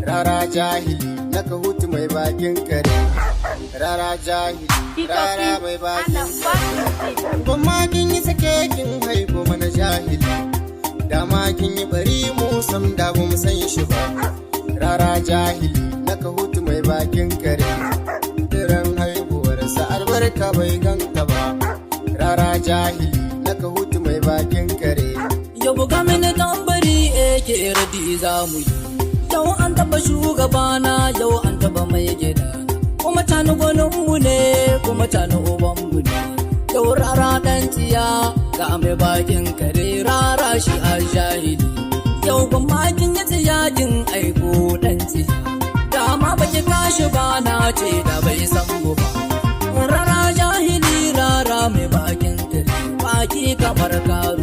rara jahili naka hutu mai bakin kare rara jahili rara mai bakin kare kuma kin yi sake kin haifo mana jahili dama kin yi bari mu sam da mu san shi ba rara jahili naka hutu mai bakin kare tiran haihuwarsa albarka bai ganka ba rara jahili naka hutu mai bakin kare yau buga mini tambari ke radi za mu yi yau an taba shugabana yau an taba mai gida kuma tani gwaninmu ne kuma tani ubanmu ne yau rara dan tsiya ga mai bakin kare rara shi a jahili yau ban makin ya tsiyakin aiko dan tsiya dama baki tashi ba na ce da bai san ba rara jahili rara mai bakin kare baki kamar karo